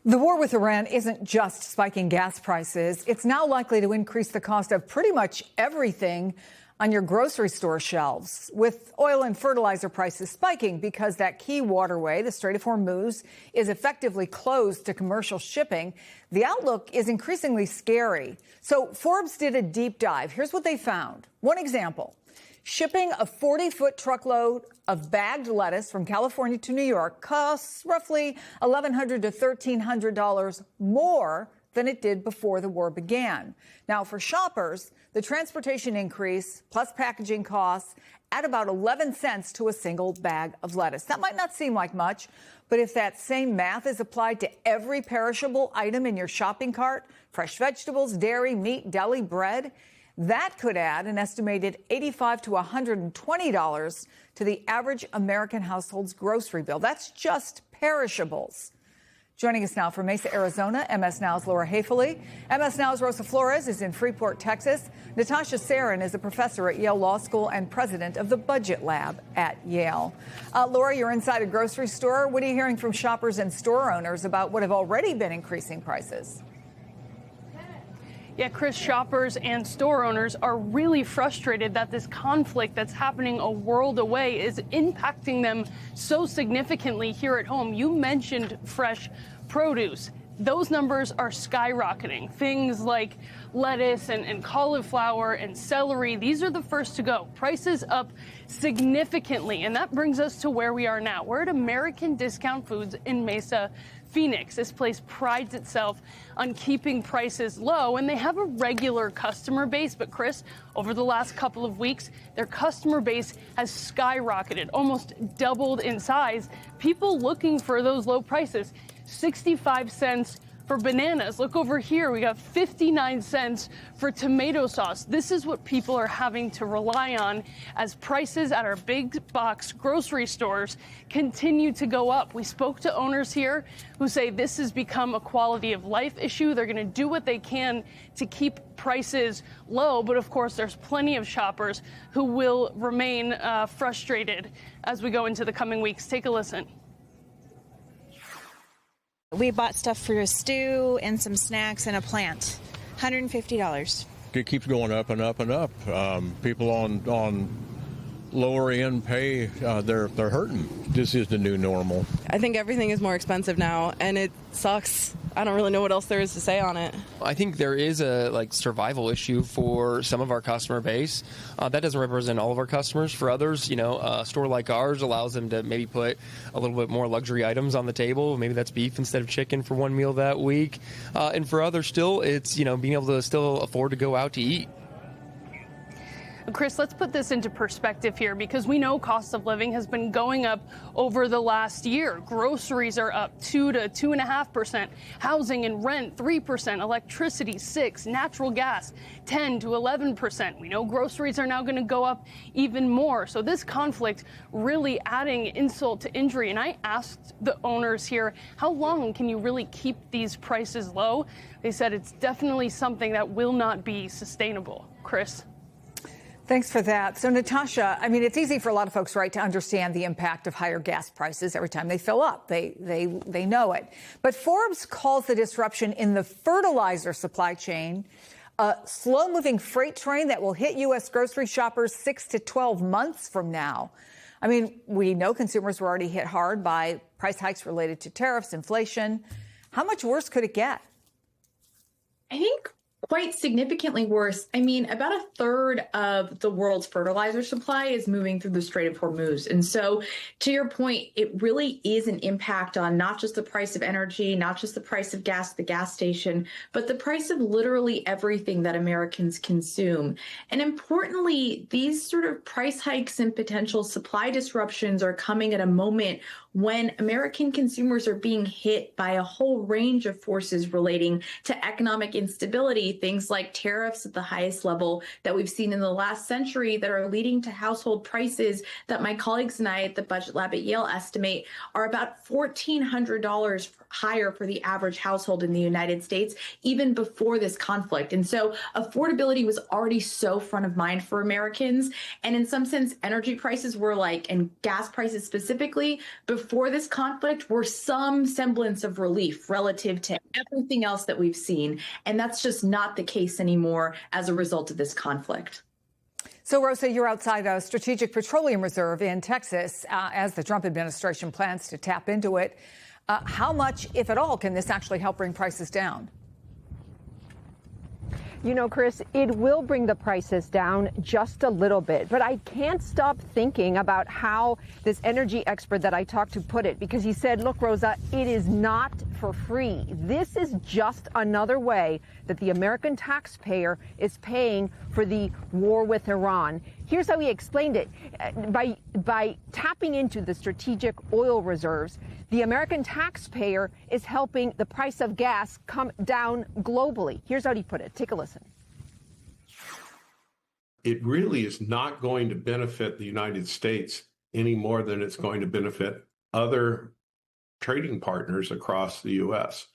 The war with Iran isn't just spiking gas prices. It's now likely to increase the cost of pretty much everything on your grocery store shelves, with oil and fertilizer prices spiking because that key waterway, the Strait of Hormuz, is effectively closed to commercial shipping. The outlook is increasingly scary. So Forbes did a deep dive. Here's what they found. One example. Shipping a 40-foot truckload of bagged lettuce from California to New York costs roughly $1,100 to $1,300 more than it did before the war began. Now, for shoppers, the transportation increase plus packaging costs add about 11 cents to a single bag of lettuce. That might not seem like much, but if that same math is applied to every perishable item in your shopping cart, fresh vegetables, dairy, meat, deli, bread, that could add an estimated $85 to $120 to the average American household's grocery bill. That's just perishables. Joining us now from Mesa, Arizona, MS Now's Laura Haefele. MS Now's Rosa Flores is in Freeport, Texas. Natasha Sarin is a professor at Yale Law School and president of the Budget Lab at Yale. Laura, you're inside a grocery store. What are you hearing from shoppers and store owners about what have already been increasing prices? Yeah, Chris, shoppers and store owners are really frustrated that this conflict that's happening a world away is impacting them so significantly here at home. You mentioned fresh produce. Those numbers are skyrocketing. Things like lettuce and cauliflower and celery, these are the first to go. Prices up significantly. And that brings us to where we are now. We're at American Discount Foods in Mesa, Phoenix. This place prides itself on keeping prices low, and they have a regular customer base. But Chris, over the last couple of weeks, their customer base has skyrocketed, almost doubled in size. People looking for those low prices. 65 cents for bananas. Look over here. We got 59 cents for tomato sauce. This is what people are having to rely on as prices at our big box grocery stores continue to go up. We spoke to owners here who say this has become a quality of life issue. They're going to do what they can to keep prices low. But of course, there's plenty of shoppers who will remain frustrated as we go into the coming weeks. Take a listen. We bought stuff for a stew and some snacks and a plant. $150. It keeps going up and up and up. People on lower end pay, they're hurting. This is the new normal. I think everything is more expensive now, and it sucks. I don't really know what else there is to say on it. I think there is a survival issue for some of our customer base. That doesn't represent all of our customers. For others, a store like ours allows them to maybe put a little bit more luxury items on the table. Maybe that's beef instead of chicken for one meal that week. And for others still, it's, being able to still afford to go out to eat. Chris, let's put this into perspective here, because we know cost of living has been going up over the last year. Groceries are up 2 to 2.5%, housing and rent 3%, electricity 6%, natural gas 10 to 11%. We know groceries are now going to go up even more. So this conflict really adding insult to injury. And I asked the owners here, how long can you really keep these prices low? They said it's definitely something that will not be sustainable. Chris? Thanks for that. So, Natasha, it's easy for a lot of folks, right, to understand the impact of higher gas prices every time they fill up. They know it. But Forbes calls the disruption in the fertilizer supply chain a slow-moving freight train that will hit U.S. grocery shoppers 6 to 12 months from now. We know consumers were already hit hard by price hikes related to tariffs, inflation. How much worse could it get? I think quite significantly worse. About a third of the world's fertilizer supply is moving through the Strait of Hormuz. And so, to your point, it really is an impact on not just the price of energy, not just the price of gas at the gas station, but the price of literally everything that Americans consume. And importantly, these sort of price hikes and potential supply disruptions are coming at a moment when American consumers are being hit by a whole range of forces relating to economic instability. affordability, things like tariffs at the highest level that we've seen in the last century that are leading to household prices that my colleagues and I at the Budget Lab at Yale estimate are about $1,400 higher for the average household in the United States, even before this conflict. And so affordability was already so front of mind for Americans. And in some sense, energy prices were and gas prices specifically, before this conflict were some semblance of relief relative to everything else that we've seen. And that's just not the case anymore as a result of this conflict. So, Rosa, you're outside a strategic petroleum reserve in Texas as the Trump administration plans to tap into it. How much, if at all, can this actually help bring prices down? You know, Chris, it will bring the prices down just a little bit, but I can't stop thinking about how this energy expert that I talked to put it, because he said, look, Rosa, it is not for free. This is just another way that the American taxpayer is paying for the war with Iran. Here's how he explained it. By tapping into the strategic oil reserves, the American taxpayer is helping the price of gas come down globally. Here's how he put it. Take a listen. It really is not going to benefit the United States any more than it's going to benefit other trading partners across the U.S.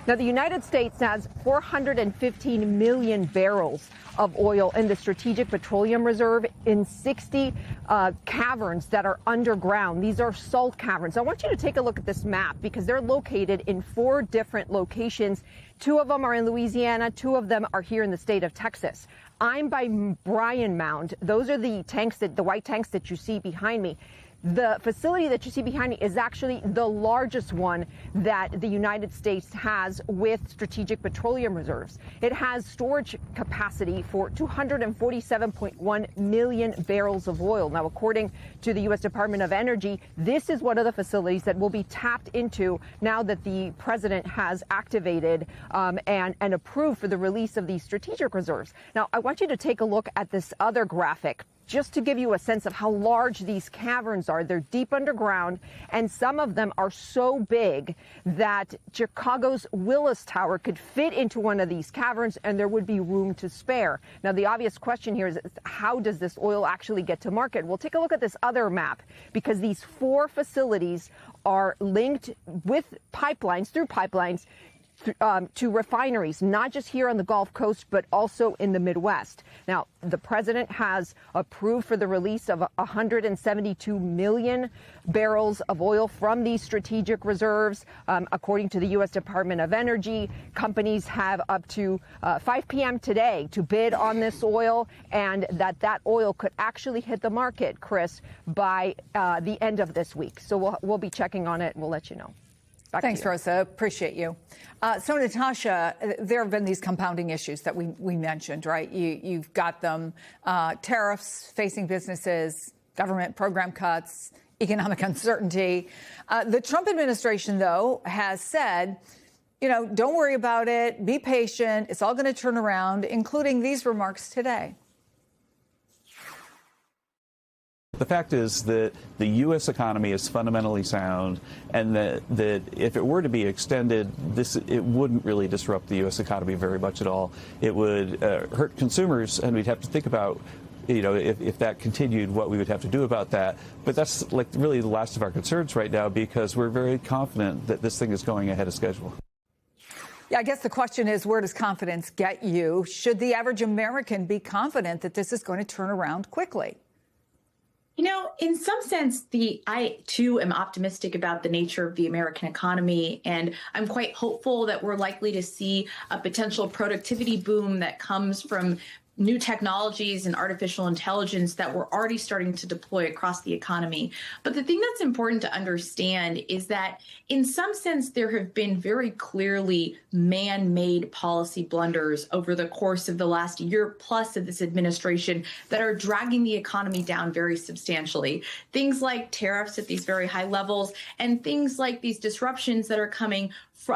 Now, the United States has 415 million barrels of oil in the Strategic Petroleum Reserve in 60 caverns that are underground. These are salt caverns. I want you to take a look at this map because they're located in 4 different locations. 2 of them are in Louisiana. 2 of them are here in the state of Texas. I'm by Bryan Mound. Those are the tanks, the white tanks that you see behind me. The facility that you see behind me is actually the largest one that the United States has with strategic petroleum reserves. It has storage capacity for 247.1 million barrels of oil. Now, according to the U.S. Department of Energy, this is one of the facilities that will be tapped into now that the president has activated and approved for the release of these strategic reserves. Now, I want you to take a look at this other graphic, just to give you a sense of how large these caverns are. They're deep underground, and some of them are so big that Chicago's Willis Tower could fit into one of these caverns, and there would be room to spare. Now, the obvious question here is, how does this oil actually get to market? Well, take a look at this other map, because these 4 facilities are linked with pipelines, through pipelines, to refineries, not just here on the Gulf Coast, but also in the Midwest. Now, the president has approved for the release of 172 million barrels of oil from these strategic reserves. According to the U.S. Department of Energy, companies have up to 5 p.m. today to bid on this oil, and that oil could actually hit the market, Chris, by the end of this week. So we'll be checking on it, and we'll let you know. Thanks, Rosa. Appreciate you. So, Natasha, there have been these compounding issues that we mentioned, right? You've got them, tariffs facing businesses, government program cuts, economic uncertainty. The Trump administration, though, has said, don't worry about it. Be patient. It's all going to turn around, including these remarks today. The fact is that the U.S. economy is fundamentally sound, and that if it were to be extended, it wouldn't really disrupt the U.S. economy very much at all. It would hurt consumers, and we'd have to think about, if that continued, what we would have to do about that. But that's really the last of our concerns right now, because we're very confident that this thing is going ahead of schedule. Yeah, I guess the question is, where does confidence get you? Should the average American be confident that this is going to turn around quickly? In some sense, I, too, am optimistic about the nature of the American economy, and I'm quite hopeful that we're likely to see a potential productivity boom that comes from new technologies and artificial intelligence that we're already starting to deploy across the economy. But the thing that's important to understand is that in some sense, there have been very clearly man-made policy blunders over the course of the last year plus of this administration that are dragging the economy down very substantially. Things like tariffs at these very high levels and things like these disruptions that are coming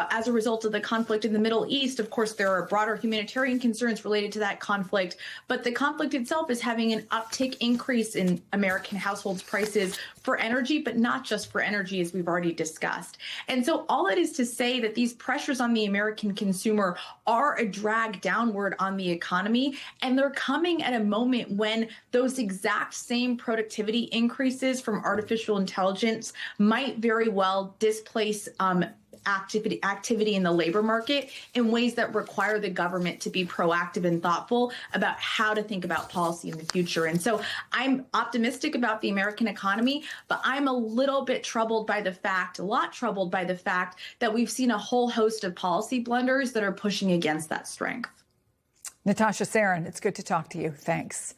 as a result of the conflict in the Middle East. Of course, there are broader humanitarian concerns related to that conflict. conflict, but the conflict itself is having an uptick increase in American households' prices for energy, but not just for energy, as we've already discussed. And so all it is to say that these pressures on the American consumer are a drag downward on the economy, and they're coming at a moment when those exact same productivity increases from artificial intelligence might very well displace activity in the labor market in ways that require the government to be proactive and thoughtful about how to think about policy in the future. And so I'm optimistic about the American economy, but I'm a little bit troubled by the fact that we've seen a whole host of policy blunders that are pushing against that strength. Natasha Sarin, it's good to talk to you. Thanks.